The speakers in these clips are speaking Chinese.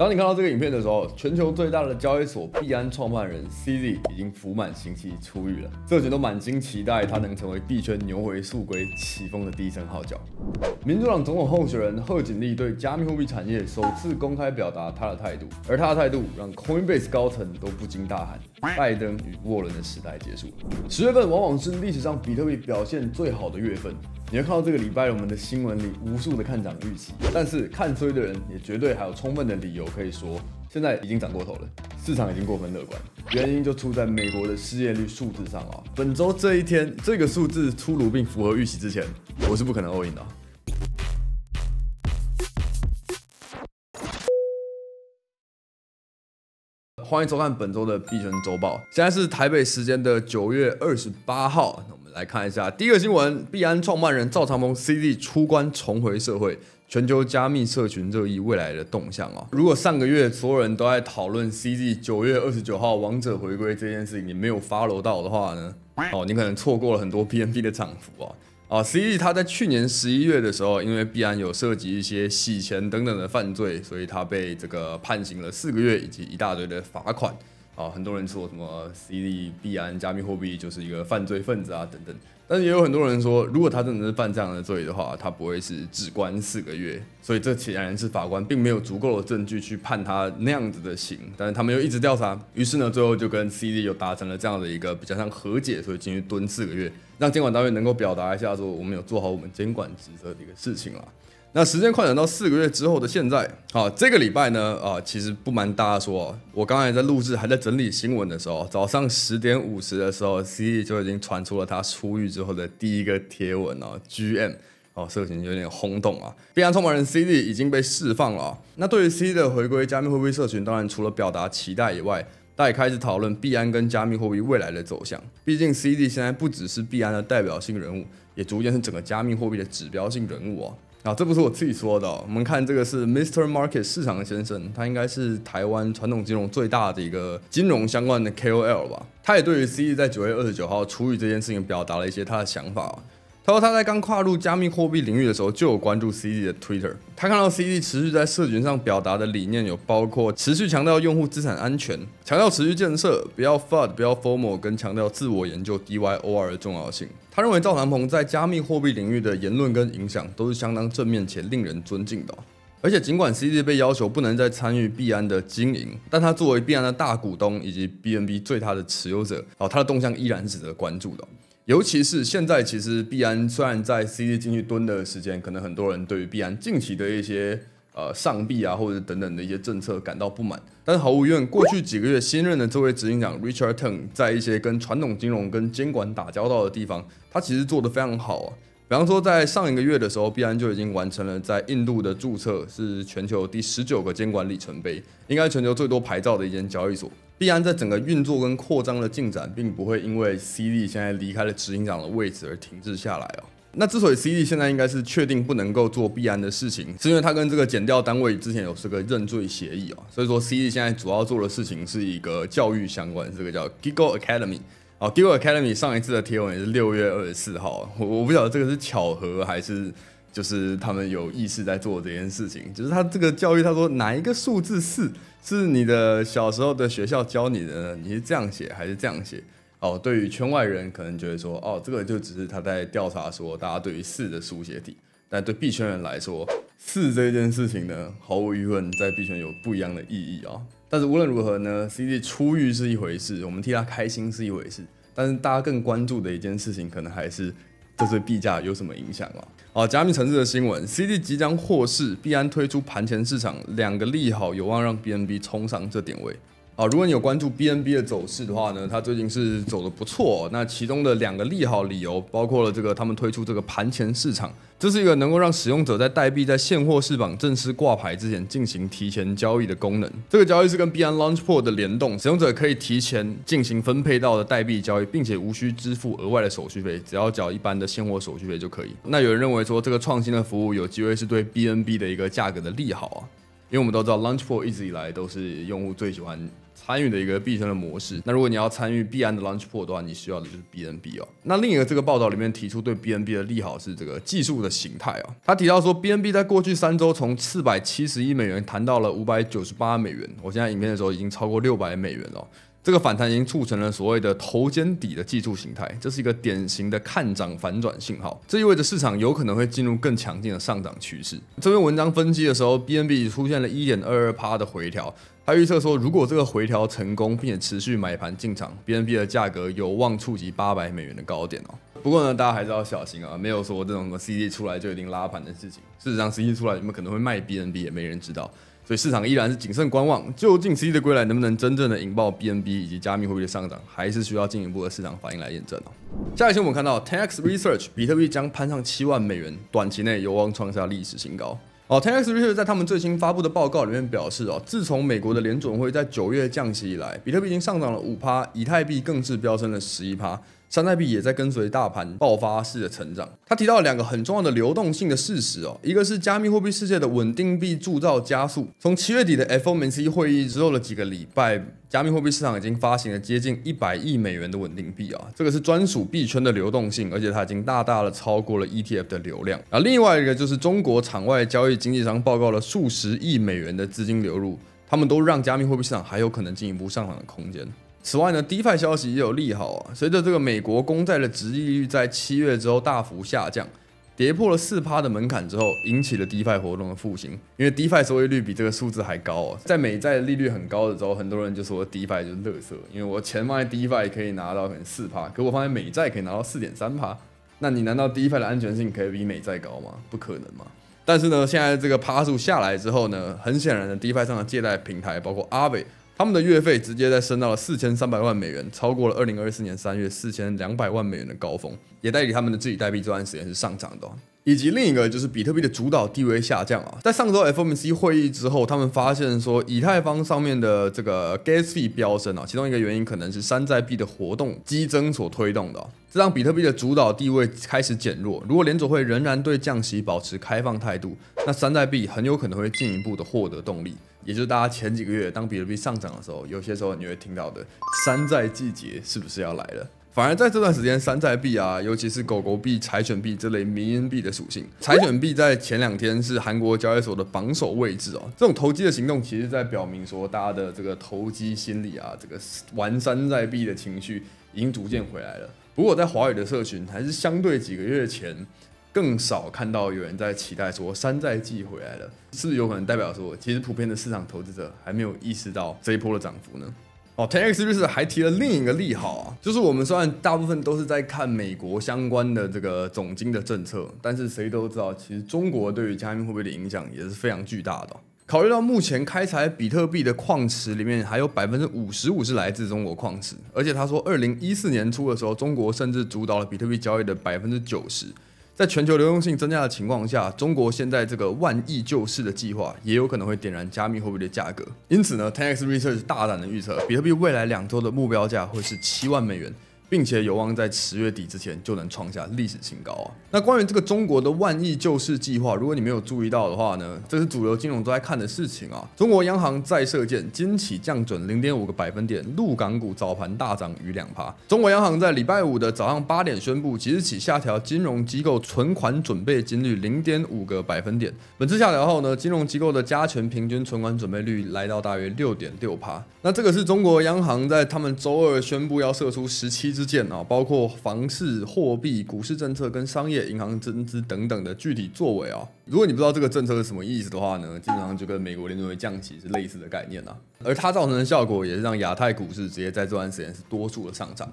当你看到这个影片的时候，全球最大的交易所币安创办人 CZ 已经福满刑期出狱了，社群都满心期待他能成为币圈牛回速归起风的第一声号角。民主党总统候选人贺锦丽对加密货币产业首次公开表达他的态度，而他的态度让 Coinbase 高层都不禁大喊：拜登与沃伦的时代结束了。10月份往往是历史上比特币表现最好的月份。你会看到这个礼拜我们的新闻里无数的看涨预期，但是看衰的人也绝对还有充分的理由可以说，现在已经涨过头了，市场已经过分乐观。原因就出在美国的失业率数字上啊。本周这一天，这个数字出炉并符合预期之前，我是不可能 all in 的。欢迎收看本周的币圈周报。现在是台北时间的9月28号，那我们来看一下第一个新闻：币安创办人赵长鹏 CZ 出关重回社会，全球加密社群热议未来的动向啊。如果上个月所有人都在讨论 CZ 9月29号王者回归这件事情，你没有 follow 到的话呢，你可能错过了很多 BNB 的涨幅啊。CZ 他在去年11月的时候，因为币安有涉及一些洗钱等等的犯罪，所以他被这个判刑了4个月以及一大堆的罚款。很多人说什么 CZ 币安加密货币就是一个犯罪分子啊等等，但是也有很多人说，如果他真的是犯这样的罪的话，他不会是只关4个月，所以这显然是法官并没有足够的证据去判他那样子的刑，但是他们又一直调查，于是呢，最后就跟 CZ 有达成了这样的一个比较像和解，所以进去蹲4个月，让监管单位能够表达一下说我们有做好我们监管职责的一个事情啦。那时间快转到4个月之后的现在，这个礼拜呢，其实不瞒大家说，我刚才在录制还在整理新闻的时候，早上10点50的时候 ，CZ 就已经传出了他出狱之后的第一个贴文GM， 社群有点轰动啊。币安创办人 CZ 已经被释放了。那对于 CZ 的回归加密货币社群，当然除了表达期待以外，大家也开始讨论币安跟加密货币未来的走向。毕竟 CZ 现在不只是币安的代表性人物，也逐渐是整个加密货币的指标性人物啊。这不是我自己说的我们看这个是 Mr. Market 市场先生，他应该是台湾传统金融最大的一个金融相关的 KOL 吧。他也对于 CZ 在9月29号出狱这件事情表达了一些他的想法他说他在刚跨入加密货币领域的时候就有关注 CZ 的 Twitter， 他看到 CZ 持续在社群上表达的理念有包括持续强调用户资产安全，强调持续建设，不要 FUD， 不要 FOMO， 跟强调自我研究 DYOR 的重要性。他认为赵长鹏在加密货币领域的言论跟影响都是相当正面且令人尊敬的而且尽管 CZ 被要求不能再参与币安的经营，但他作为币安的大股东以及 BNB 最大的持有者，他的动向依然是值得关注的尤其是现在，其实币安虽然在 CZ 进去蹲的时间，可能很多人对于币安近期的一些上币啊或者等等的一些政策感到不满，但是毫无疑问，过去几个月新任的这位执行长 Richard Teng 在一些跟传统金融跟监管打交道的地方，他其实做得非常好比方说，在上一个月的时候，币安就已经完成了在印度的注册，是全球第19个监管里程碑，应该全球最多牌照的一间交易所。币安在整个运作跟扩张的进展，并不会因为 CZ 现在离开了执行长的位置而停滞下来那之所以 CZ 现在应该是确定不能够做币安的事情，是因为他跟这个检调单位之前有这个认罪协议所以说 CZ 现在主要做的事情是一个教育相关，这个叫 Giggle Academy。Giggle Academy 上一次的贴文也是6月24号，我不晓得这个是巧合还是就是他们有意识在做这件事情。就是他这个教育，他说哪一个数字4是你的小时候的学校教你的呢？你是这样写还是这样写？对于圈外人可能觉得说，这个就只是他在调查说大家对于4的书写体，但对币圈人来说，4这件事情呢，毫无疑问在币圈有不一样的意义但是无论如何呢 ，CZ 出狱是一回事，我们替他开心是一回事，但是大家更关注的一件事情，可能还是这对币价有什么影响加密城市的新闻 ，CZ 即将获释，币安推出盘前市场，2个利好有望让 BNB 冲上这点位。如果你有关注 BNB 的走势的话呢，它最近是走得不错那其中的2个利好理由，包括了这个他们推出这个盘前市场，这是一个能够让使用者在代币在现货市场正式挂牌之前进行提前交易的功能。这个交易是跟币安 Launchpool 的联动，使用者可以提前进行分配到的代币交易，并且无需支付额外的手续费，只要缴一般的现货手续费就可以。那有人认为说，这个创新的服务有机会是对 BNB 的一个价格的利好因为我们都知道 Launchpool 一直以来都是用户最喜欢参与的一个币圈的模式。那如果你要参与币安的 Launchpool 的话，你需要的就是 BNB 哦。那另一个这个报道里面提出对 BNB 的利好是这个技术的形态啊。他提到说 BNB 在过去3周从470亿美元谈到了598美元，我现在影片的时候已经超过600美元了。这个反弹已经促成了所谓的头肩底的技术形态，这是一个典型的看涨反转信号，这意味着市场有可能会进入更强劲的上涨趋势。这篇文章分析的时候 ，BNB 出现了1.22%的回调，他预测说，如果这个回调成功，并且持续买盘进场 ，BNB 的价格有望触及800美元的高点哦。不过呢，大家还是要小心啊，没有说这种什么 CD 出来就一定拉盘的事情。事实上 ，CD 出来有没有可能会卖 BNB 也没人知道。所以市场依然是谨慎观望，究竟 CD 的归来能不能真正的引爆 BNB 以及加密货币的上涨，还是需要进一步的市场反应来验证哦。下一期我们看到 10x Research 比特币将攀上7万美元，短期内有望创下历史新高。10x Research 在他们最新发布的报告里面表示自从美国的联准会在9月降息以来，比特币已经上涨了5%，以太币更是飙升了11%。山寨币也在跟随大盘爆发式的成长。他提到了2个很重要的流动性的事实一个是加密货币世界的稳定币铸造加速。从7月底的 FOMC 会议之后的几个礼拜，加密货币市场已经发行了接近100亿美元的稳定币这个是专属币圈的流动性，而且它已经大大的超过了 ETF 的流量。另外一个就是中国场外交易经纪商报告了数十亿美元的资金流入，他们都让加密货币市场还有可能进一步上涨的空间。此外呢 ，DeFi 消息也有利好随着这个美国公债的殖利率在7月之后大幅下降，跌破了4%的门槛之后，引起了 DeFi 活动的复兴。因为 DeFi 收益率比这个数字还高在美债利率很高的时候，很多人就说 DeFi 就是垃圾，因为我钱放在 DeFi 可以拿到可能4%，可我放在美债可以拿到4.3%，那你难道 DeFi 的安全性可以比美债高吗？不可能嘛。但是呢，现在这个趴数下来之后呢，很显然的 DeFi 上的借贷平台，包括 Aave。他们的月费直接在升到了4300万美元，超过了2024年3月4200万美元的高峰，也代理他们的治理代币这段时间是上涨的以及另一个就是比特币的主导地位下降在上周 FOMC 会议之后，他们发现说以太坊上面的这个 gas fee 飙升其中一个原因可能是山寨币的活动激增所推动的这让比特币的主导地位开始减弱。如果联准会仍然对降息保持开放态度，那山寨币很有可能会进一步的获得动力。也就是大家前几个月当比特币上涨的时候，有些时候你会听到的山寨季节是不是要来了？反而在这段时间，山寨币尤其是狗狗币、柴犬币这类迷因币的属性，柴犬币在前2天是韩国交易所的榜首位置这种投机的行动，其实在表明说大家的这个投机心理这个玩山寨币的情绪已经逐渐回来了。不过在华语的社群，还是相对几个月前更少看到有人在期待说山寨季回来了，是不是有可能代表说，其实普遍的市场投资者还没有意识到这一波的涨幅呢？10x Research 还提了另一个利好就是我们虽然大部分都是在看美国相关的这个总经的政策，但是谁都知道，其实中国对于加密货币的影响也是非常巨大的考虑到目前开采比特币的矿池里面还有55%是来自中国矿池，而且他说2014年初的时候，中国甚至主导了比特币交易的90%。在全球流动性增加的情况下，中国现在这个万亿救市的计划也有可能会点燃加密货币的价格。因此呢 ，10x Research 大胆的预测，比特币未来2周的目标价会是7万美元。并且有望在10月底之前就能创下历史新高那关于这个中国的万亿救市计划，如果你没有注意到的话呢，这是主流金融都在看的事情中国央行再射箭，今起降准0.5个百分点，陆港股早盘大涨逾2%。中国央行在礼拜5的早上8点宣布，即日起下调金融机构存款准备金率0.5个百分点。本次下调后呢，金融机构的加权平均存款准备率来到大约6.6%。那这个是中国央行在他们周二宣布要射出17支箭包括房市、货币、股市政策跟商业银行增资等等的具体作为如果你不知道这个政策是什么意思的话呢，基本上就跟美国联准会降息是类似的概念而它造成的效果也是让亚太股市直接在这段时间是多数的上涨。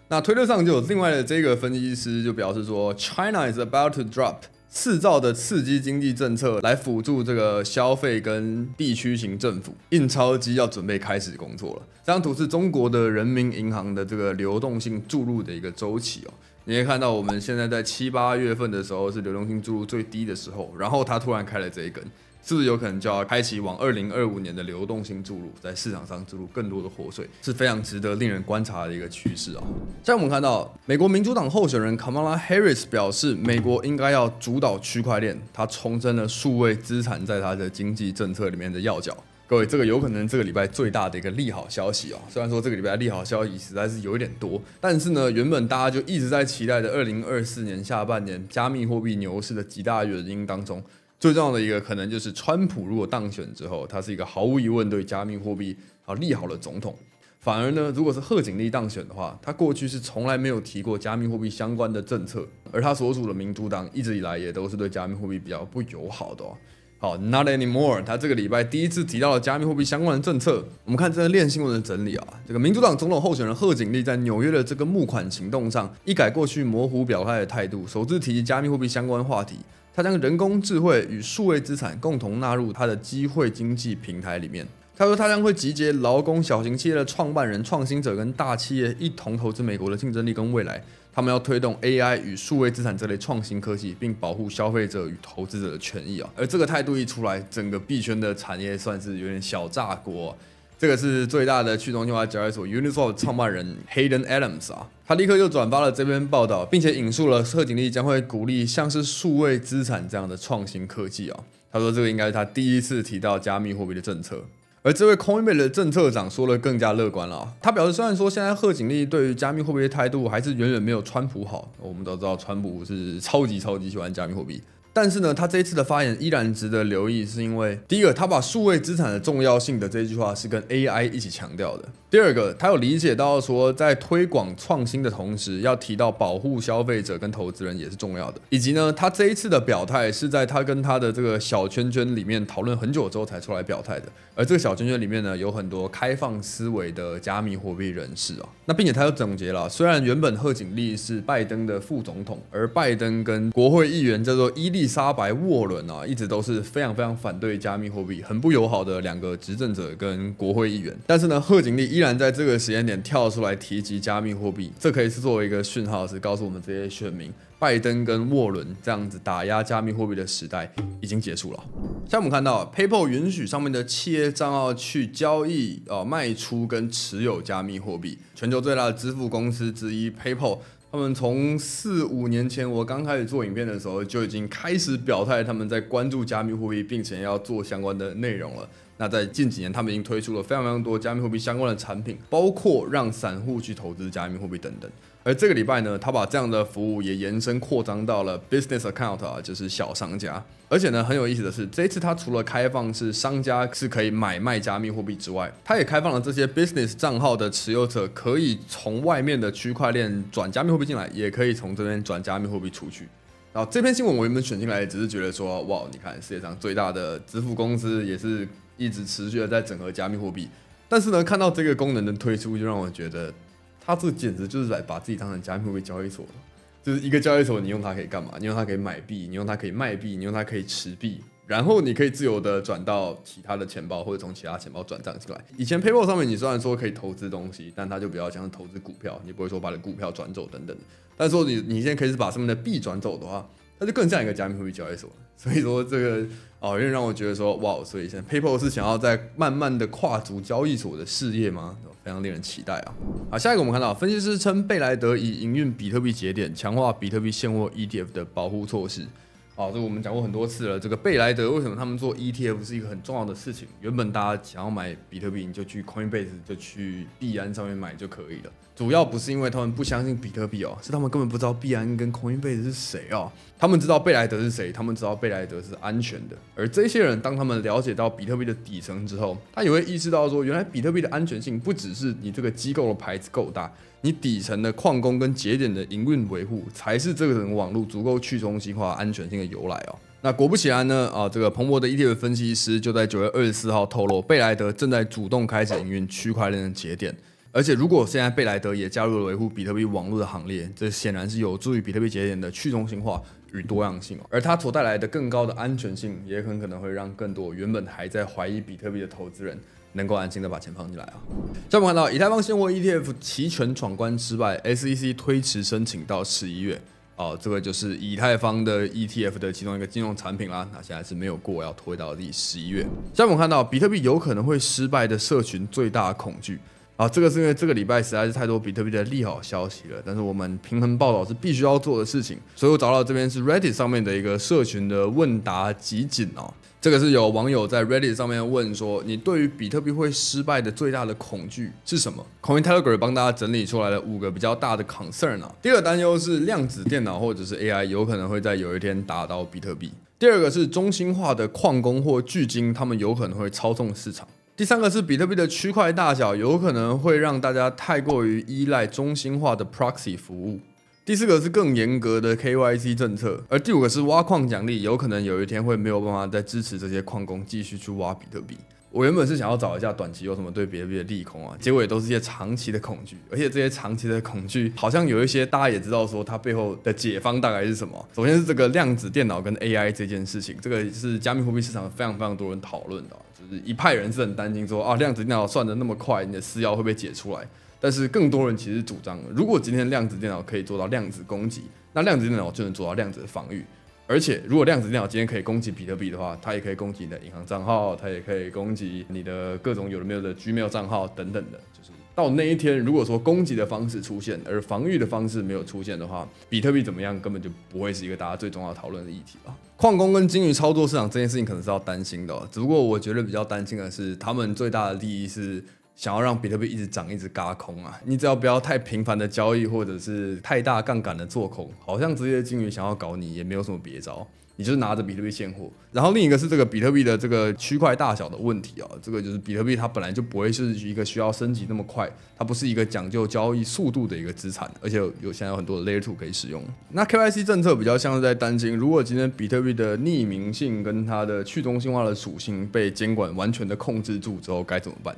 那推特上就有另外的这个分析师就表示说 ，China is about to drop。4兆的刺激经济政策来辅助这个消费跟地区型政府，印钞机要准备开始工作了。这张图是中国的人民银行的这个流动性注入的一个周期你可以看到我们现在在7、8月份的时候是流动性注入最低的时候，然后它突然开了这一根。是不是有可能就要开启往2025年的流动性注入，在市场上注入更多的活水，是非常值得令人观察的一个趋势像我们看到，美国民主党候选人 Kamala Harris 表示，美国应该要主导区块链，他重申了数位资产在他的经济政策里面的要角。各位，这个有可能这个礼拜最大的一个利好消息哦。虽然说这个礼拜利好消息实在是有一点多，但是呢，原本大家就一直在期待的2024年下半年加密货币牛市的几大原因当中，最重要的一个可能就是川普如果当选之后，他是一个毫无疑问对加密货币利好的总统。反而呢，如果是贺锦丽当选的话，他过去是从来没有提过加密货币相关的政策，而他所属的民主党一直以来也都是对加密货币比较不友好的哦。好 ，Not anymore。他这个礼拜第一次提到了加密货币相关的政策。我们看这个链新闻的整理啊，这个民主党总统候选人贺锦丽在纽约的这个募款行动上，一改过去模糊表态的态度，首次提及加密货币相关话题。他将人工智慧与数位资产共同纳入他的机会经济平台里面。他说，他将会集结劳工、小型企业的创办人、创新者跟大企业一同投资美国的竞争力跟未来。他们要推动 AI 与数位资产这类创新科技，并保护消费者与投资者的权益啊。而这个态度一出来，整个币圈的产业算是有点小炸锅。这个是最大的去中心化交易所 Uniswap 创办人 Hayden Adams 啊，他立刻就转发了这篇报道，并且引述了贺锦丽将会鼓励像是数位资产这样的创新科技啊。他说这个应该是他第一次提到加密货币的政策。而这位 Coinbase 的政策长说的更加乐观了，他表示，虽然说现在贺锦丽对于加密货币的态度还是远远没有川普好，我们都知道川普是超级喜欢加密货币，但是呢，他这一次的发言依然值得留意，是因为第一个，他把数位资产的重要性的这句话是跟 AI 一起强调的；第二个，他有理解到说，在推广创新的同时，要提到保护消费者跟投资人也是重要的，以及呢，他这一次的表态是在他跟他的这个小圈圈里面讨论很久之后才出来表态的，而这个小圈圈里面呢，有很多开放思维的加密货币人士啊，那并且他又总结了，虽然原本贺锦丽是拜登的副总统，而拜登跟国会议员叫做伊丽莎白·沃伦啊，一直都是非常反对加密货币，很不友好的两个执政者跟国会议员。但是呢，贺锦丽依然在这个时间点跳出来提及加密货币，这可以是作为一个讯号，是告诉我们这些选民，拜登跟沃伦这样子打压加密货币的时代已经结束了。像我们看到 ，PayPal 允许上面的企业账号去交易、卖出跟持有加密货币。全球最大的支付公司之一 PayPal。他们从4-5年前我刚开始做影片的时候，就已经开始表态，他们在关注加密货币，并且要做相关的内容了。那在近几年，他们已经推出了非常多加密货币相关的产品，包括让散户去投资加密货币等等。而这个礼拜呢，他把这样的服务也延伸扩张到了 business account 啊，就是小商家。而且呢，很有意思的是，这一次他除了开放是商家是可以买卖加密货币之外，他也开放了这些 business 账号的持有者可以从外面的区块链转加密货币进来，也可以从这边转加密货币出去。然后这篇新闻我原本选进来，只是觉得说，哇，你看世界上最大的支付公司也是一直持续的在整合加密货币。但是呢，看到这个功能的推出，就让我觉得，它这简直就是来把自己当成加密货币交易所了。就是一个交易所，你用它可以干嘛？你用它可以买币，你用它可以卖币，你用它可以持币，然后你可以自由的转到其他的钱包，或者从其他钱包转账进来。以前 PayPal 上面你虽然说可以投资东西，但它就比较像是投资股票，你不会说把你的股票转走等等。但是说你现在可以是把上面的币转走的话，它就更像一个加密货币交易所。所以说这个有点让我觉得说，哇，所以现在 PayPal 是想要在慢慢的跨足交易所的事业吗？非常令人期待啊！好，下一个我们看到，分析师称贝莱德以营运比特币节点，强化比特币现货 ETF 的保护措施。好，这个我们讲过很多次了。这个贝莱德为什么他们做 ETF 是一个很重要的事情？原本大家想要买比特币，你就去 Coinbase 就去币安上面买就可以了。主要不是因为他们不相信比特币哦，是他们根本不知道币安跟 Coinbase 是谁哦。他们知道贝莱德是谁，他们知道贝莱德是安全的。而这些人，当他们了解到比特币的底层之后，他也会意识到说，原来比特币的安全性不只是你这个机构的牌子够大，你底层的矿工跟节点的营运维护，才是这个整个网络足够去中心化安全性的由来哦。那果不其然呢，这个彭博的 ETF 分析师就在9月24号透露，贝莱德正在主动开始营运区块链的节点。而且，如果现在贝莱德也加入了维护比特币网络的行列，这显然是有助于比特币节点的去中心化与多样性。而它所带来的更高的安全性，也很可能会让更多原本还在怀疑比特币的投资人能够安心的把钱放进来啊。像我们看到，以太坊现货 ETF 期权闯关失败 ，SEC 推迟申请到11月。这个就是以太坊的 ETF 的其中一个金融产品啦。那现在是没有过，要推到第11月。像我们看到，比特币有可能会失败的社群最大的恐惧。这个是因为这个礼拜实在是太多比特币的利好消息了，但是我们平衡报道是必须要做的事情，所以我找到这边是 Reddit 上面的一个社群的问答集锦哦。这个是有网友在 Reddit 上面问说，你对于比特币会失败的最大的恐惧是什么 ？Cointelegraph 帮大家整理出来了5个比较大的 concern 啊。第二个担忧是量子电脑或者是 AI 有可能会在有一天打倒比特币。第二个是中心化的矿工或巨鲸，他们有可能会操纵市场。第三个是比特币的区块大小有可能会让大家太过于依赖中心化的 proxy 服务。第四个是更严格的 KYC 政策，而第五个是挖矿奖励，有可能有一天会没有办法再支持这些矿工继续去挖比特币。我原本是想要找一下短期有什么对比特币的利空啊，结果也都是一些长期的恐惧，而且这些长期的恐惧好像有一些大家也知道说它背后的解方大概是什么。首先是这个量子电脑跟 AI 这件事情，这个是加密货币市场非常多人讨论的，就是一派人是很担心说啊，量子电脑算得那么快，你的私钥会被解出来。但是更多人其实主张，如果今天量子电脑可以做到量子攻击，那量子电脑就能做到量子的防御。而且，如果量子电脑今天可以攻击比特币的话，它也可以攻击你的银行账号，它也可以攻击你的各种有的没有的 Gmail 账号等等的。就是到那一天，如果说攻击的方式出现，而防御的方式没有出现的话，比特币怎么样根本就不会是一个大家最重要讨论的议题了。矿工跟鲸鱼操作市场这件事情可能是要担心的，只不过我觉得比较担心的是，他们最大的利益是想要让比特币一直涨一直轧空啊，你只要不要太频繁的交易或者是太大杠杆的做空，好像这些鲸鱼想要搞你也没有什么别招，你就是拿着比特币现货。然后另一个是这个比特币的这个区块大小的问题啊，这个就是比特币它本来就不会是一个需要升级那么快，它不是一个讲究交易速度的一个资产，而且现在有很多的 Layer 2可以使用。那 KYC 政策比较像是在担心，如果今天比特币的匿名性跟它的去中心化的属性被监管完全的控制住之后该怎么办？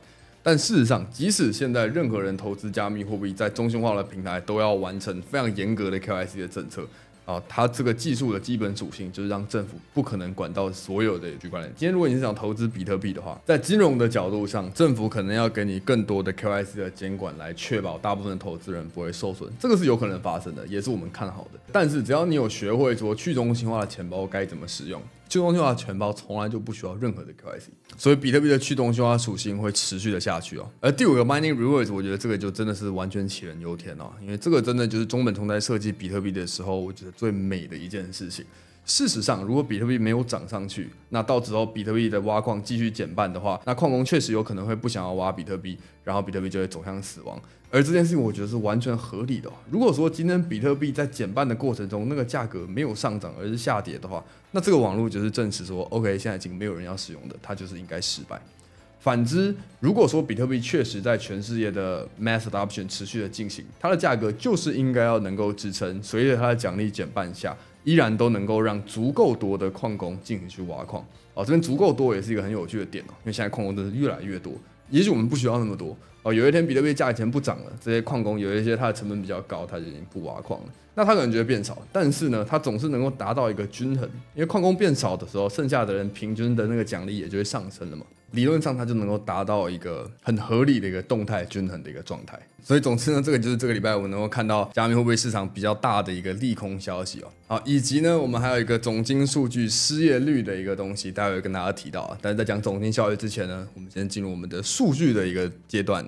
但事实上，即使现在任何人投资加密货币，在中心化的平台都要完成非常严格的 KYC 的政策啊，它这个技术的基本属性就是让政府不可能管到所有的区块链。今天如果你是想投资比特币的话，在金融的角度上，政府可能要给你更多的 KYC 的监管，来确保大部分的投资人不会受损，这个是有可能发生的，也是我们看好的。但是只要你有学会说去中心化的钱包该怎么使用。去中心化的钱包从来就不需要任何的 KYC， 所以比特币的去中心化属性会持续的下去哦。而第五个 mining rewards， 我觉得这个就真的是完全杞人忧天哦，因为这个真的就是中本聪在设计比特币的时候，我觉得最美的一件事情。事实上，如果比特币没有涨上去，那到时候比特币的挖矿继续减半的话，那矿工确实有可能会不想要挖比特币，然后比特币就会走向死亡。而这件事情我觉得是完全合理的。如果说今天比特币在减半的过程中，那个价格没有上涨而是下跌的话，那这个网络就是证实说 ，OK， 现在已经没有人要使用的，它就是应该失败。反之，如果说比特币确实在全世界的 mass adoption 持续的进行，它的价格就是应该要能够支撑，随着它的奖励减半下，依然都能够让足够多的矿工进行去挖矿。这边足够多也是一个很有趣的点因为现在矿工真的是越来越多，也许我们不需要那么多。有一天比特币价钱不涨了，这些矿工有一些它的成本比较高，他就已经不挖矿了。那他可能觉得变少，但是呢，他总是能够达到一个均衡，因为矿工变少的时候，剩下的人平均的那个奖励也就会上升了嘛。理论上，它就能够达到一个很合理的一个动态均衡的一个状态。所以，总之呢，这个就是这个礼拜我们能够看到加密货币市场比较大的一个利空消息好，以及呢，我们还有一个总经数据失业率的一个东西，待会跟大家提到但是在讲总经效益之前呢，我们先进入我们的数据的一个阶段。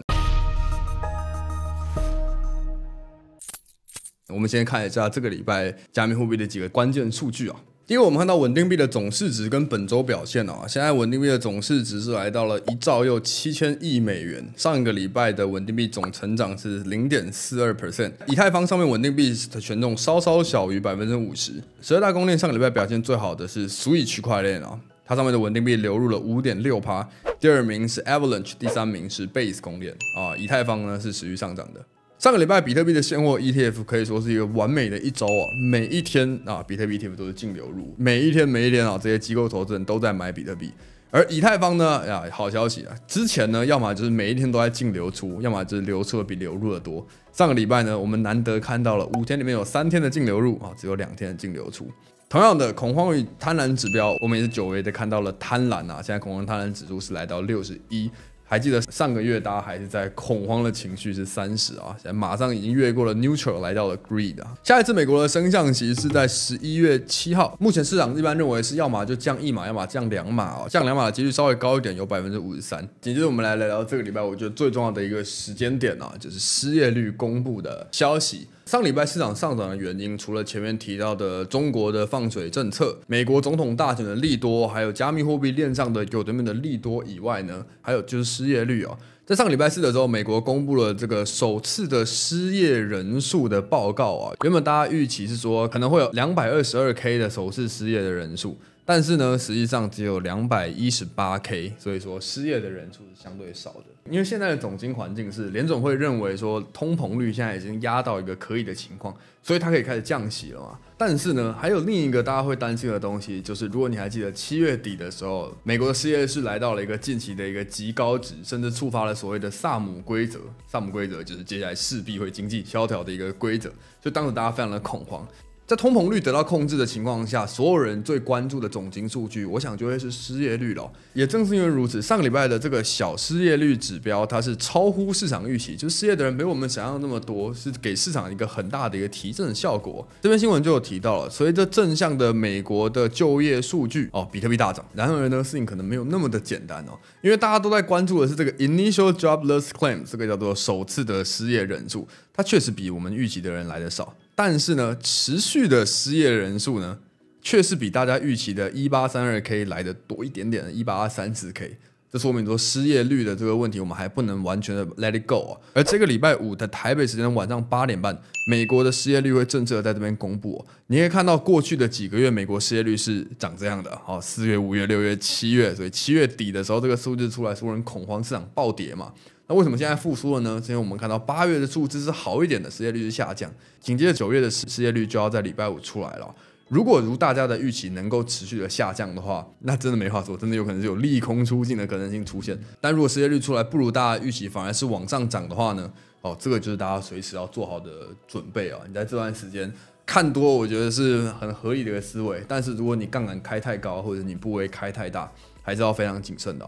我们先看一下这个礼拜加密货币的几个关键数据第一个，我们看到稳定币的总市值跟本周表现现在稳定币的总市值是来到了1兆又7000亿美元，上一个礼拜的稳定币总成长是 0.42%。以太坊上面稳定币的权重稍稍小于 50%。12大公链上个礼拜表现最好的是 Sui 区块链它上面的稳定币流入了 5.6%， 第二名是 Avalanche， 第三名是 Base 公链以太坊呢是持续上涨的。上个礼拜比特币的现货 ETF 可以说是一个完美的一周每一天比特币 ETF 都是净流入，每一天这些机构投资人都在买比特币。而以太坊呢好消息之前呢要么就是每一天都在净流出，要么就是流出的比流入的多。上个礼拜呢我们难得看到了5天里面有3天的净流入只有2天的净流出。同样的，恐慌与贪婪指标，我们也是久违的看到了贪婪现在恐慌贪婪指数是来到61。还记得上个月大家还是在恐慌的情绪是30现在马上已经越过了 neutral 来到了 greed 下一次美国的升降息是在11月7号，目前市场一般认为是要么就降1码，要么降2码降2码的几率稍微高一点，有 53%。紧接着我们来聊聊这个礼拜我觉得最重要的一个时间点就是失业率公布的消息。上礼拜市场上涨的原因，除了前面提到的中国的放水政策、美国总统大选的利多，还有加密货币链上的有的没的利多以外呢，还有就是失业率哦。在上个礼拜四的时候，美国公布了这个首次的失业人数的报告啊。原本大家预期是说可能会有222K 的首次失业的人数，但是呢，实际上只有218K， 所以说失业的人数是相对少的。因为现在的总经环境是联总会认为说通膨率现在已经压到一个可以的情况，所以它可以开始降息了嘛。但是呢，还有另一个大家会担心的东西，就是如果你还记得7月底的时候，美国的失业是来到了一个近期的一个极高值，甚至触发了所谓的萨姆规则。萨姆规则就是接下来势必会经济萧条的一个规则，所以当时大家非常的恐慌。在通膨率得到控制的情况下，所有人最关注的总经数据，我想就会是失业率了。也正是因为如此，上个礼拜的这个小失业率指标，它是超乎市场预期，就是失业的人没我们想象那么多，是给市场一个很大的一个提振的效果。这篇新闻就有提到了，随着正向的美国的就业数据比特币大涨。然而呢，事情可能没有那么的简单哦，因为大家都在关注的是这个 initial jobless claim， 这个叫做首次的失业人数，它确实比我们预期的人来的少。但是呢，持续的失业人数呢，却是比大家预期的 1832K 来的多一点点的 1834K， 这说明说失业率的这个问题，我们还不能完全的 let it go 啊。而这个礼拜五的台北时间晚上8点半，美国的失业率会正式的在这边公布你可以看到过去的几个月美国失业率是长这样的，4月、5月、6月、7月，所以7月底的时候这个数字出来，所有人恐慌，市场暴跌嘛。那为什么现在复苏了呢？是因为我们看到8月的数字是好一点的，失业率是下降，紧接着9月的失业率就要在礼拜五出来了。如果如大家的预期能够持续的下降的话，那真的没话说，真的有可能是有利空出尽的可能性出现。但如果失业率出来不如大家预期，反而是往上涨的话呢？这个就是大家随时要做好的准备你在这段时间看多，我觉得是很合理的一个思维。但是如果你杠杆开太高，或者你部位开太大，还是要非常谨慎的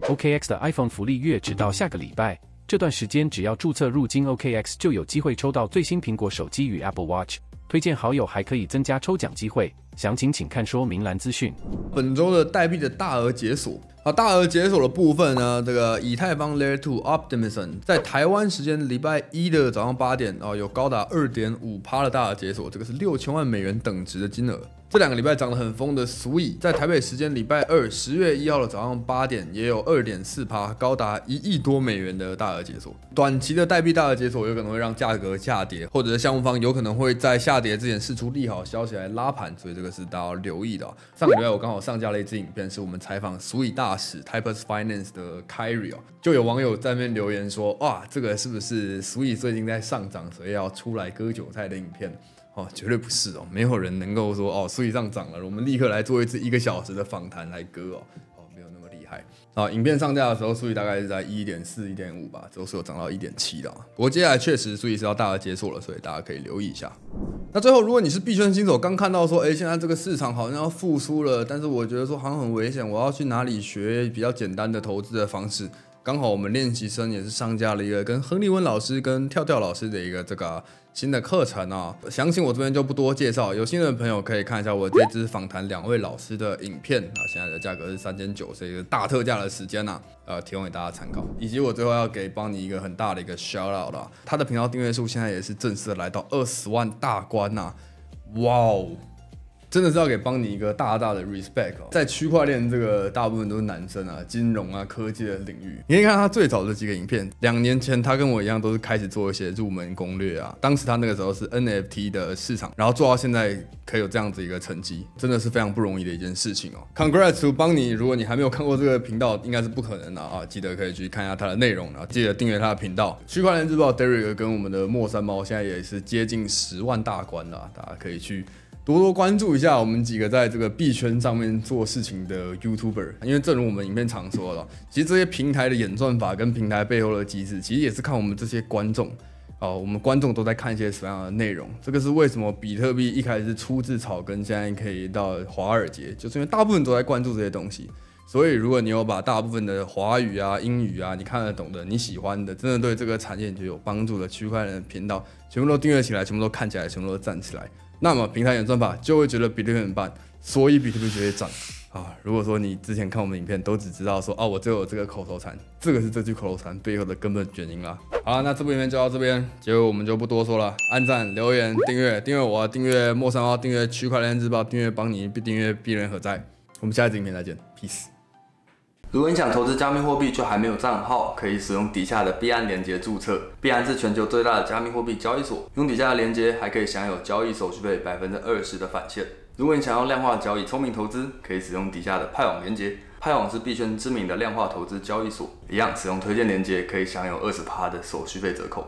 OKX 的 iPhone 福利月直到下个礼拜，这段时间只要注册入金 OKX 就有机会抽到最新苹果手机与 Apple Watch， 推荐好友还可以增加抽奖机会，详情请看说明栏资讯。本周的代币的大额解锁大额解锁的部分呢，这个以太坊 Layer 2 Optimism 在台湾时间礼拜一的早上8点有高达 2.5% 的大额解锁，这个是6000万美元等值的金额。这2个礼拜涨得很疯的 Sui 在台北时间礼拜二10月1号的早上8点也有 2.4%， 高达1亿多美元的大额解锁。短期的代币大额解锁有可能会让价格下跌，或者是项目方有可能会在下跌之前释出利好消息来拉盘，所以这个是大家要留意的上个礼拜我刚好上架了一支影片，是我们采访 Sui 大使 Typus Finance 的 Kyrie 就有网友在那边留言说，哇，这个是不是 Sui 最近在上涨，所以要出来割韭菜的影片？绝对不是没有人能够说Sui上涨了，我们立刻来做一次1个小时的访谈来割没有那么厉害影片上架的时候Sui大概是在 1.4 1.5 吧，之后是有涨到 1.7 的不过接下来确实Sui是要大额解锁了，所以大家可以留意一下。那最后，如果你是币圈新手，刚看到说现在这个市场好像要复苏了，但是我觉得说好像很危险，我要去哪里学比较简单的投资的方式？刚好我们练习生也是上架了一个跟亨利温老师跟跳跳老师的一个这个新的课程详情我这边就不多介绍，有兴趣的朋友可以看一下我这支访谈2位老师的影片现在的价格是3900，是一个大特价的时间提供给大家参考。以及我最后要给邦尼一个很大的一个 shout out 他的频道订阅数现在也是正式的来到20万大关哇哦！真的是要给邦尼一个大大的 respect 在区块链这个大部分都是男生金融科技的领域，你可以看他最早的几个影片，2年前他跟我一样都是开始做一些入门攻略当时他那个时候是 NFT 的市场，然后做到现在可以有这样子一个成绩，真的是非常不容易的一件事情Congrats to 邦尼，如果你还没有看过这个频道，应该是不可能的记得可以去看一下他的内容，然后记得订阅他的频道。区块链日报 Derek 跟我们的莫山猫现在也是接近10万大关了，大家可以去多多关注一下我们几个在这个币圈上面做事情的 YouTuber， 因为正如我们影片常说的，其实这些平台的演算法跟平台背后的机制，其实也是看我们这些观众我们观众都在看一些什么样的内容。这个是为什么比特币一开始是出自草根，现在可以到华尔街，就是因为大部分都在关注这些东西。所以如果你有把大部分的华语英语你看得懂的，你喜欢的，真的对这个产业就有帮助的区块链的频道，全部都订阅起来，全部都看起来，全部都站起来，那么平台演算法就会觉得比特币很棒，所以比特币就会涨。啊，如果说你之前看我们影片都只知道说哦，我只有这个口头禅，这个是这句口头禅背后的根本原因啦。好啦，那这部影片就到这边，结果我们就不多说了，按赞、留言、订阅我，订阅莫三号，订阅区块链日报，订阅邦尼，订阅币人何在。我们下一支影片再见 ，peace。如果你想投资加密货币却还没有账号，可以使用底下的币安连结注册。币安是全球最大的加密货币交易所，用底下的连结还可以享有交易手续费20%的返现。如果你想要量化交易、聪明投资，可以使用底下的派网连结。派网是币圈知名的量化投资交易所，一样使用推荐连结可以享有20%的手续费折扣。